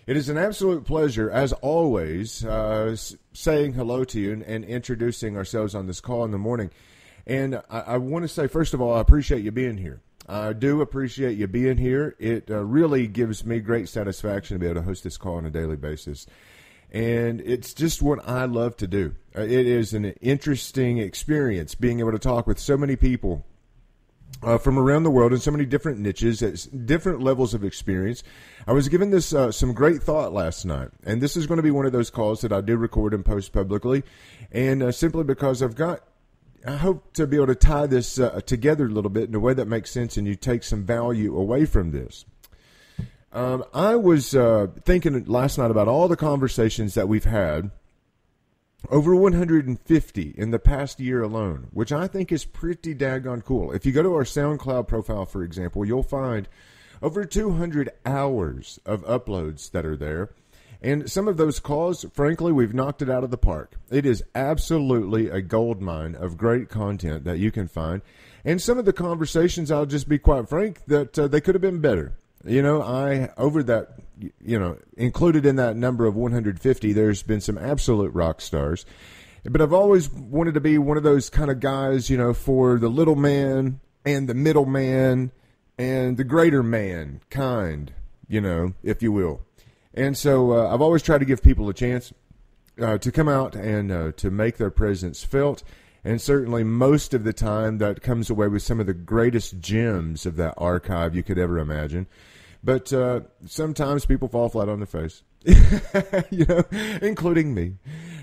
It is an absolute pleasure, as always, saying hello to you and introducing ourselves on this call in the morning. And I want to say, first of all, I appreciate you being here. I do appreciate you being here. It really gives me great satisfaction to be able to host this call on a daily basis. And it's just what I love to do. It is an interesting experience being able to talk with so many people from around the world in so many different niches, at different levels of experience. I was given this some great thought last night, and this is going to be one of those calls that I do record and post publicly, and simply because I hope to be able to tie this together a little bit in a way that makes sense and you take some value away from this. I was thinking last night about all the conversations that we've had, over 150 in the past year alone, which I think is pretty daggone cool. If you go to our SoundCloud profile, for example, you'll find over 200 hours of uploads that are there. And some of those calls, frankly, we've knocked it out of the park. It is absolutely a goldmine of great content that you can find. And some of the conversations, I'll just be quite frank, that they could have been better. Included in that number of 150, there's been some absolute rock stars. But I've always wanted to be one of those kind of guys, for the little man and the middle man and the greater man kind, if you will. And so I've always tried to give people a chance to come out and to make their presence felt. And certainly most of the time that comes away with some of the greatest gems of that archive you could ever imagine. But sometimes people fall flat on their face, including me.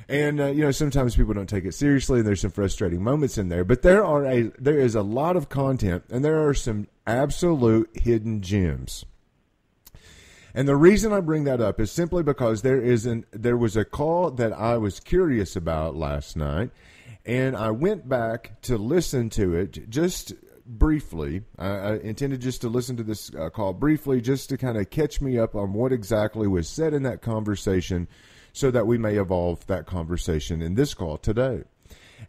And, sometimes people don't take it seriously, and there's some frustrating moments in there. But there is a lot of content, and there are some absolute hidden gems. And the reason I bring that up is simply because there was a call that I was curious about last night, and I went back to listen to it just briefly. I intended just to listen to this call briefly, just to kind of catch me up on what exactly was said in that conversation, so that we may evolve that conversation in this call today.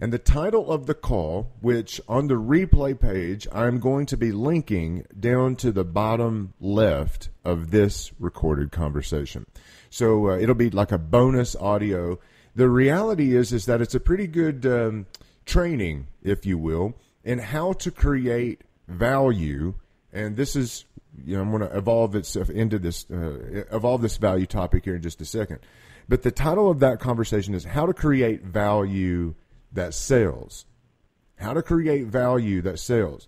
And the title of the call, which on the replay page, I'm going to be linking down to the bottom left of this recorded conversation. So it'll be like a bonus audio. The reality is that it's a pretty good training, if you will, in how to create value. And this is, I'm going to evolve this value topic here in just a second. But the title of that conversation is How to Create Value That Sells. How to create value that sells.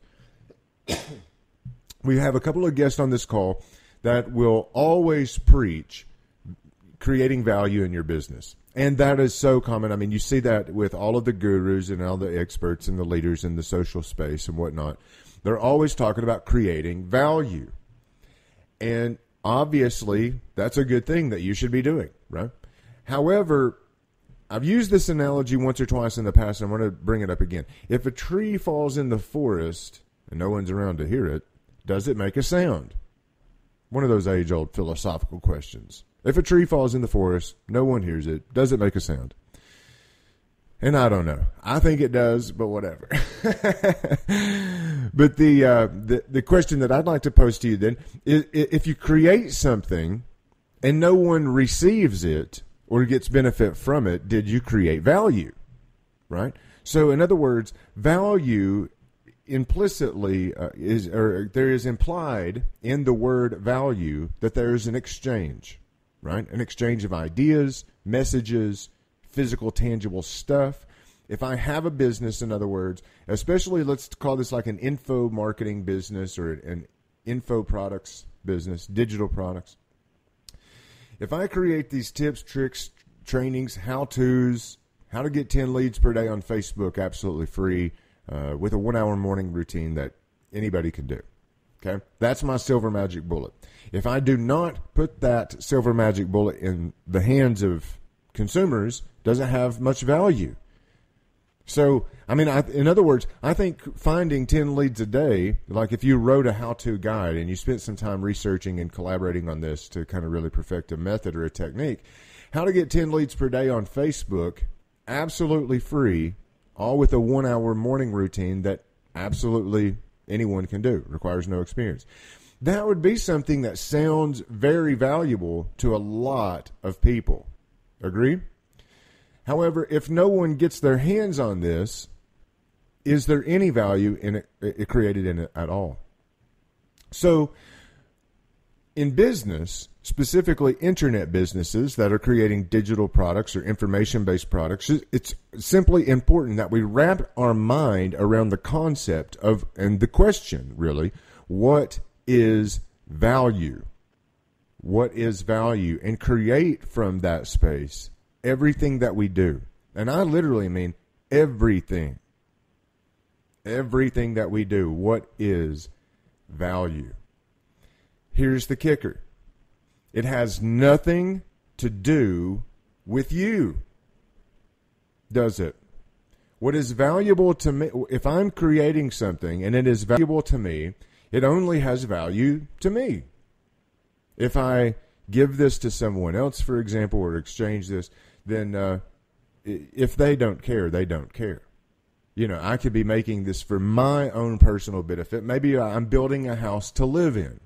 We have a couple of guests on this call that will always preach creating value in your business. And that is so common. I mean, you see that with all of the gurus and all the experts and the leaders in the social space and whatnot. They're always talking about creating value. And obviously, that's a good thing that you should be doing, right? However, I've used this analogy once or twice in the past, and I'm going to bring it up again. If a tree falls in the forest and no one's around to hear it, does it make a sound? One of those age-old philosophical questions. If a tree falls in the forest, no one hears it, does it make a sound? And I don't know. I think it does, but whatever. But the question that I'd like to pose to you then is, if you create something and no one receives it or gets benefit from it, did you create value? Right? So in other words, value implicitly there is implied in the word value that there is an exchange, right? An exchange of ideas, messages, physical, tangible stuff. If I have a business, in other words, especially let's call this like an info marketing business or an info products business, digital products. If I create these tips, tricks, trainings, how-tos, how to get 10 leads per day on Facebook absolutely free with a 1-hour morning routine that anybody can do, okay? That's my silver magic bullet. If I do not put that silver magic bullet in the hands of consumers, doesn't have much value. So, I mean, in other words, I think finding 10 leads a day, like if you wrote a how-to guide and you spent some time researching and collaborating on this to kind of really perfect a method or a technique, how to get 10 leads per day on Facebook, absolutely free, all with a 1-hour morning routine that absolutely anyone can do, requires no experience. that would be something that sounds very valuable to a lot of people. Agree? However, if no one gets their hands on this, is there any value in it created in it at all? So, in business, specifically internet businesses that are creating digital products or information-based products, it's simply important that we wrap our mind around the concept of, and the question really, what is value? What is value? And create from that space everything that we do. And I literally mean everything. Everything that we do. What is value? Here's the kicker. It has nothing to do with you, does it? What is valuable to me, if I'm creating something and it is valuable to me, it only has value to me. If I give this to someone else, for example, or exchange this, then if they don't care, they don't care. You know, I could be making this for my own personal benefit. Maybe I'm building a house to live in.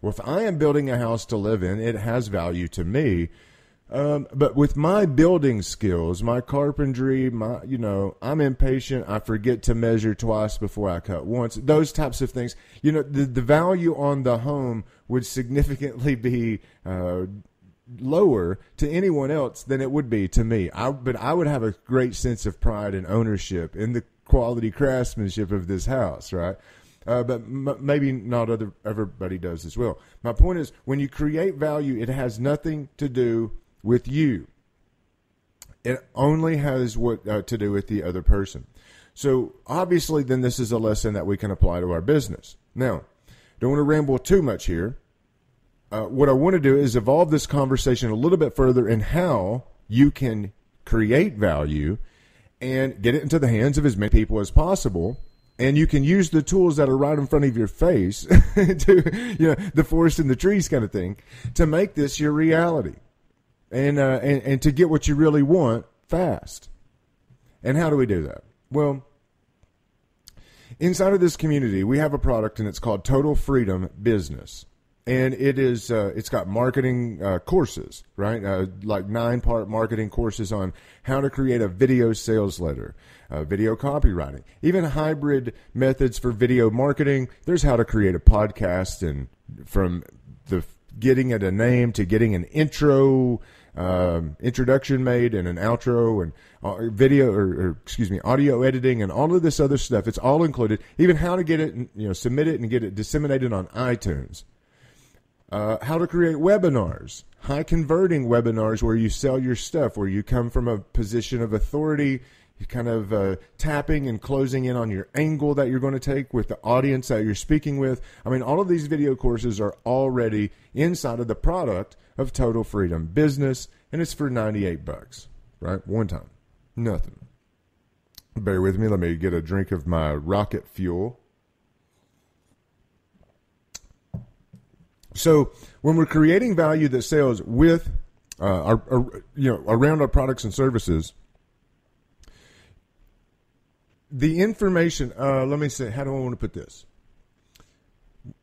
Well, if I am building a house to live in, it has value to me. But with my building skills, my carpentry, I'm impatient. I forget to measure twice before I cut once. Those types of things. You know, the value on the home would significantly be lower to anyone else than it would be to me. But I would have a great sense of pride and ownership in the quality craftsmanship of this house, right? But maybe not everybody does as well. My point is, when you create value, it has nothing to do with you. It only has what to do with the other person. So obviously, then this is a lesson that we can apply to our business. Now, don't want to ramble too much here. What I want to do is evolve this conversation a little bit further in how you can create value and get it into the hands of as many people as possible. And you can use the tools that are right in front of your face to, the forest and the trees kind of thing, to make this your reality and to get what you really want fast. And how do we do that? Well, inside of this community, we have a product, and it's called Total Freedom Business. And it is, it's got marketing courses, right? Like 9-part marketing courses on how to create a video sales letter, video copywriting, even hybrid methods for video marketing. There's how to create a podcast, and from the getting it a name to getting an intro, introduction made, and an outro, and audio editing, and all of this other stuff. It's all included. Even how to get it, submit it and get it disseminated on iTunes. How to create webinars, high converting webinars where you sell your stuff, where you come from a position of authority, you kind of tapping and closing in on your angle that you're going to take with the audience that you're speaking with. I mean, all of these video courses are already inside of the product of Total Freedom Business, and it's for $98, right? One time. Nothing. Bear with me. Let me get a drink of my rocket fuel. So when we're creating value that sells with around our products and services, the information. Let me say, how do I want to put this?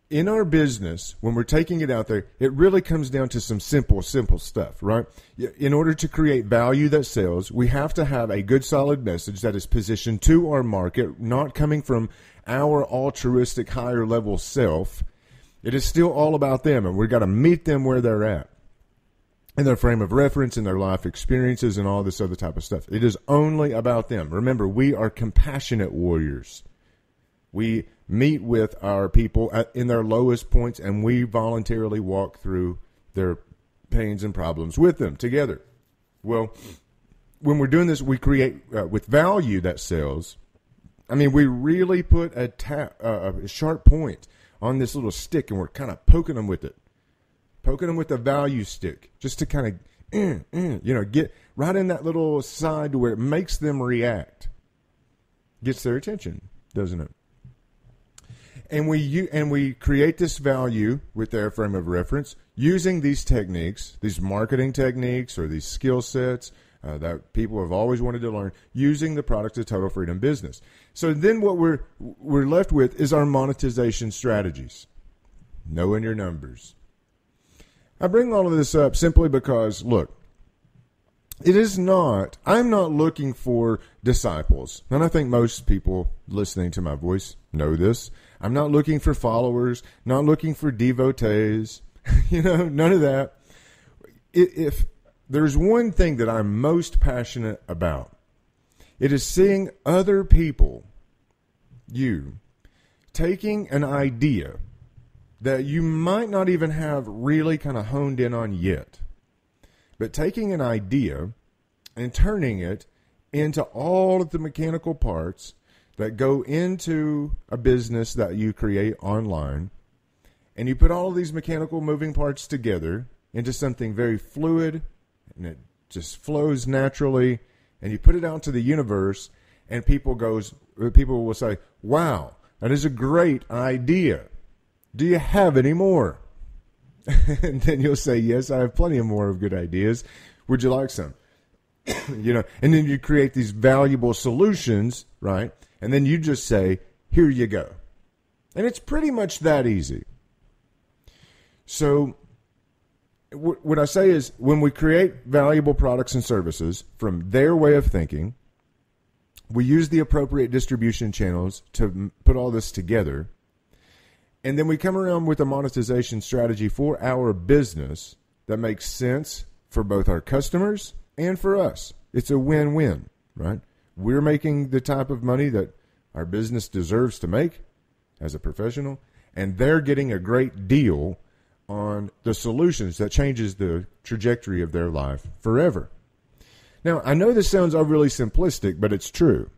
In our business, when we're taking it out there, it really comes down to some simple stuff, right? In order to create value that sells, we have to have a good, solid message that is positioned to our market, not coming from our altruistic, higher level self. It is still all about them, and we've got to meet them where they're at, in their frame of reference, in their life experiences, and all this other type of stuff. It is only about them. Remember, we are compassionate warriors. We meet with our people in their lowest points, and we voluntarily walk through their pains and problems with them together. Well, when we're doing this, we create with value that sells. I mean, we really put a sharp point on this little stick, and we're kind of poking them with it. Poking them with the value stick, just to kind of, get right in that little side to where it makes them react. Gets their attention, doesn't it? And we create this value with their frame of reference using these techniques, these marketing techniques or these skill sets that people have always wanted to learn, using the product of Total Freedom Business. So then what we're left with is our monetization strategies. knowing your numbers. I bring all of this up simply because, look, I'm not looking for disciples. And I think most people listening to my voice know this. I'm not looking for followers, not looking for devotees, none of that. If there's one thing that I'm most passionate about, it is seeing other people, you, taking an idea that you might not even have really kind of honed in on yet, but taking an idea and turning it into all of the mechanical parts that go into a business that you create online, and you put all of these mechanical moving parts together into something very fluid, and it just flows naturally, and you put it out to the universe, and people will say, wow, that is a great idea. Do you have any more? And then you'll say, yes, I have plenty of more of good ideas. Would you like some? And then you create these valuable solutions, right? And then you just say, here you go. And it's pretty much that easy. So what I say is, when we create valuable products and services from their way of thinking, we use the appropriate distribution channels to put all this together. And then we come around with a monetization strategy for our business that makes sense for both our customers and for us. It's a win-win, right? We're making the type of money that our business deserves to make as a professional, and they're getting a great deal on the solutions that changes the trajectory of their life forever. Now, I know this sounds overly simplistic, but it's true,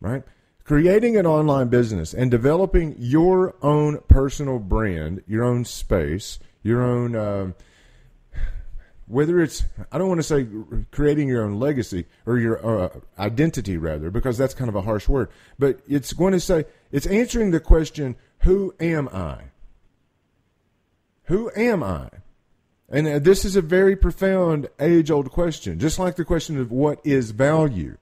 right? Creating an online business and developing your own personal brand, your own space, your own, whether it's, I don't want to say creating your own legacy or your identity rather, because that's kind of a harsh word, but it's going to say, it's answering the question, who am I? Who am I? And this is a very profound, age-old question, just like the question of what is value.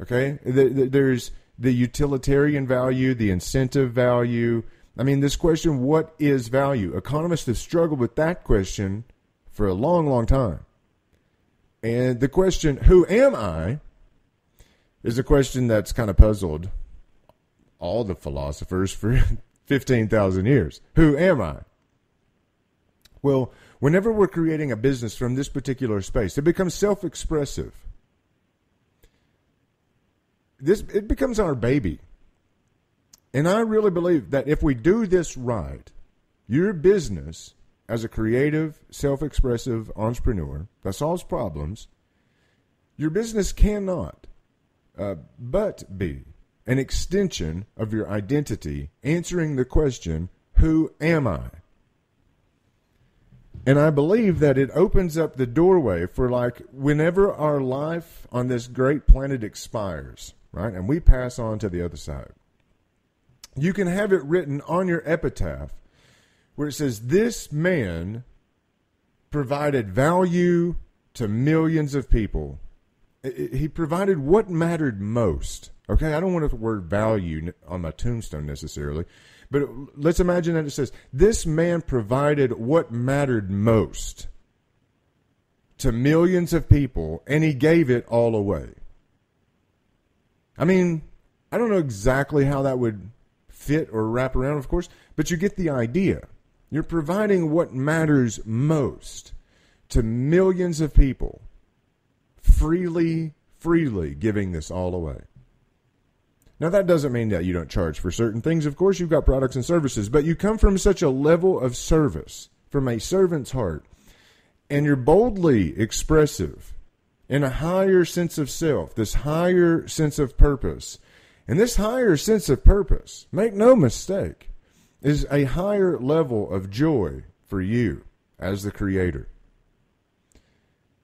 Okay? There's the utilitarian value, the incentive value. I mean, this question, what is value? Economists have struggled with that question for a long, long time. And the question, who am I, is a question that's kind of puzzled all the philosophers for 15,000 years. Who am I? Well, whenever we're creating a business from this particular space, it becomes self-expressive. It becomes our baby. And I really believe that if we do this right, your business as a creative, self-expressive entrepreneur that solves problems, your business cannot but be an extension of your identity, answering the question, who am I? And I believe that it opens up the doorway for, like, whenever our life on this great planet expires, right, and we pass on to the other side, you can have it written on your epitaph where it says, this man provided value to millions of people. He provided what mattered most. Okay, I don't want the word value on my tombstone necessarily, but let's imagine that it says, this man provided what mattered most to millions of people, and he gave it all away. I mean, I don't know exactly how that would fit or wrap around, of course, but you get the idea. You're providing what matters most to millions of people, freely giving this all away. Now, that doesn't mean that you don't charge for certain things. Of course, you've got products and services, but you come from such a level of service, from a servant's heart, and you're boldly expressive in a higher sense of self, this higher sense of purpose. And this higher sense of purpose, make no mistake, is a higher level of joy for you as the creator.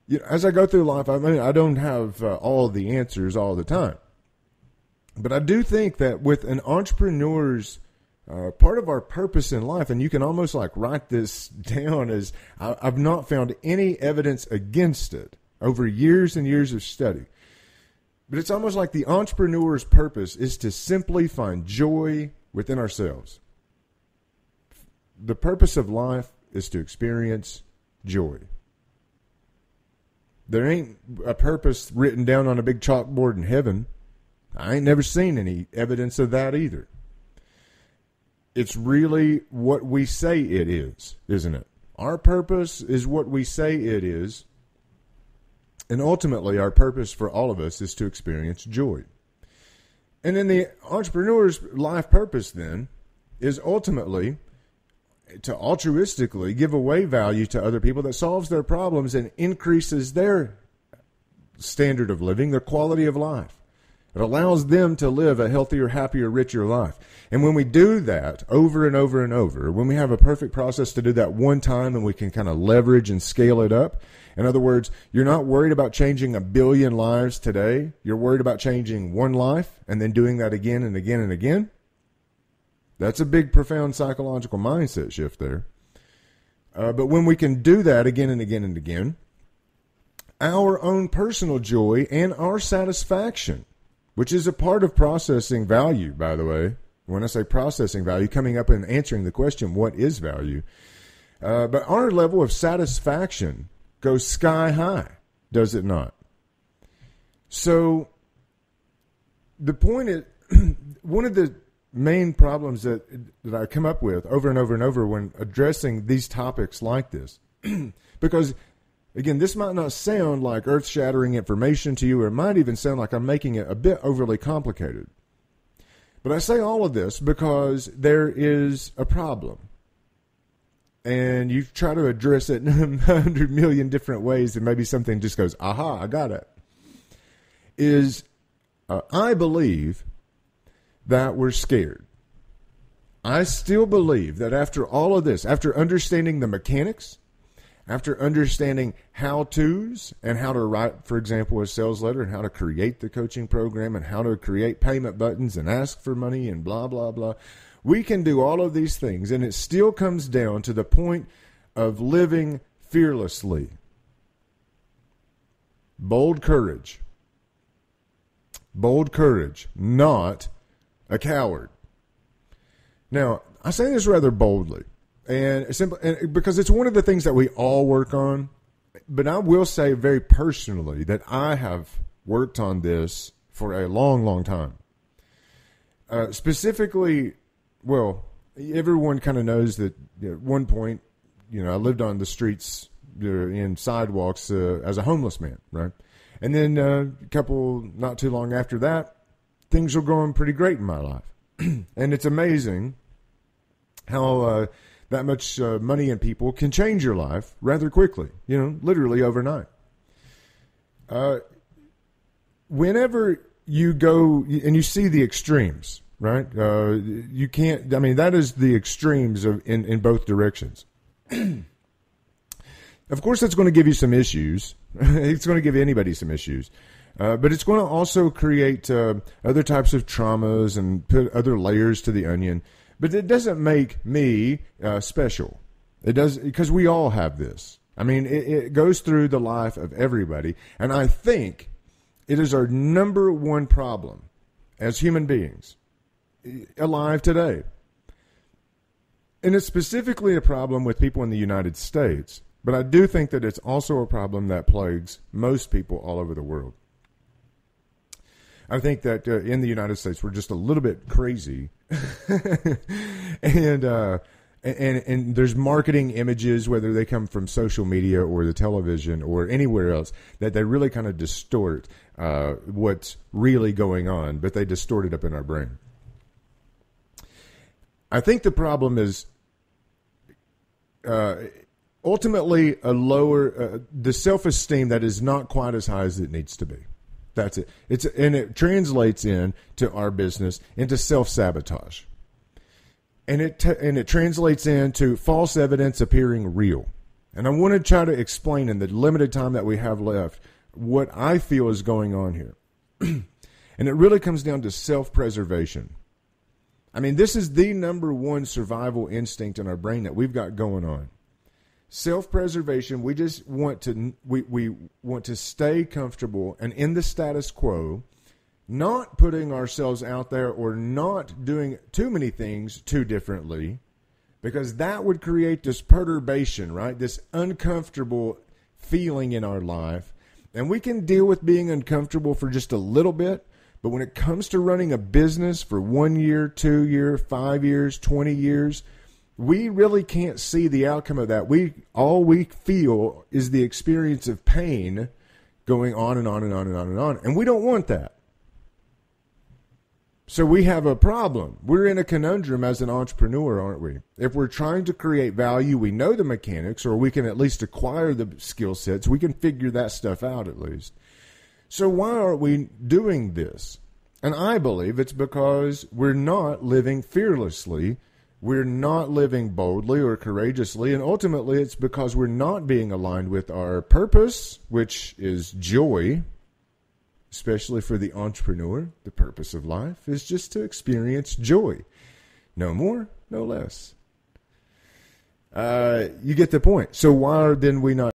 You know, as I go through life, I mean, I don't have all the answers all the time. But I do think that with an entrepreneur's part of our purpose in life, and you can almost like write this down as I've not found any evidence against it over years and years of study. But it's almost like the entrepreneur's purpose is to simply find joy within ourselves. the purpose of life is to experience joy. There ain't a purpose written down on a big chalkboard in heaven. I ain't never seen any evidence of that either. It's really what we say it is, isn't it? Our purpose is what we say it is. And ultimately, our purpose for all of us is to experience joy. And then the entrepreneur's life purpose then is ultimately to altruistically give away value to other people that solves their problems and increases their standard of living, their quality of life. It allows them to live a healthier, happier, richer life. And when we do that over and over and over, when we have a perfect process to do that one time and we can kind of leverage and scale it up, in other words, you're not worried about changing 1 billion lives today. You're worried about changing one life and then doing that again and again and again. That's a big, profound psychological mindset shift there. But when we can do that again and again and again, our own personal joy and our satisfaction, which is a part of processing value, by the way. When I say processing value, coming up and answering the question, what is value? But our level of satisfaction goes sky high, does it not? So the point is, one of the main problems that I come up with over and over and over when addressing these topics like this, because again, this might not sound like earth-shattering information to you, or it might even sound like I'm making it a bit overly complicated. But I say all of this because there is a problem. And you try to address it in 100 million different ways, and maybe something just goes, aha, I got it. I believe that we're scared. I still believe that after all of this, after understanding the mechanics, after understanding how-tos and how to write, for example, a sales letter and how to create the coaching program and how to create payment buttons and ask for money and blah, blah, blah, we can do all of these things, and it still comes down to the point of living fearlessly. Bold courage. Bold courage, not a coward. Now, I say this rather boldly, and because it's one of the things that we all work on, but I will say very personally that I have worked on this for a long, long time. Specifically, well, everyone kind of knows that at one point, I lived on the streets in sidewalks as a homeless man, right? And then not too long after that, things were going pretty great in my life. And it's amazing how that much money and people can change your life rather quickly, literally overnight. Whenever you go and you see the extremes, right? You can't, that is the extremes in both directions. Of course, that's going to give you some issues. It's going to give anybody some issues. But it's going to also create other types of traumas and put other layers to the onion. But it doesn't make me special. It does, because we all have this. It goes through the life of everybody. And I think it is our number one problem as human beings alive today. And it's specifically a problem with people in the United States. But I do think that it's also a problem that plagues most people all over the world. I think that in the United States, we're just a little bit crazy. and there's marketing images, whether they come from social media or the television or anywhere else, that they really kind of distort what's really going on, but they distort it up in our brain. I think the problem is ultimately the self-esteem that is not quite as high as it needs to be. That's it. And it translates into our business into self-sabotage. And it translates into false evidence appearing real. And I want to try to explain in the limited time that we have left what I feel is going on here. And it really comes down to self-preservation. This is the number one survival instinct in our brain that we've got going on. Self-preservation, we just want to we want to stay comfortable and in the status quo, not putting ourselves out there or not doing too many things too differently, because that would create this perturbation, right? This uncomfortable feeling in our life. And we can deal with being uncomfortable for just a little bit, but when it comes to running a business for 1 year, 2 years, 5 years, 20 years, we really can't see the outcome of that. All we feel is the experience of pain going on and on and on and on and on. And we don't want that. So we have a problem. We're in a conundrum as an entrepreneur, aren't we? If we're trying to create value, we know the mechanics, or we can at least acquire the skill sets. We can figure that stuff out at least. So why aren't we doing this? And I believe it's because we're not living fearlessly. We're not living boldly or courageously. And ultimately, it's because we're not being aligned with our purpose, which is joy. Especially for the entrepreneur, the purpose of life is just to experience joy. No more, no less. You get the point. So why are then we not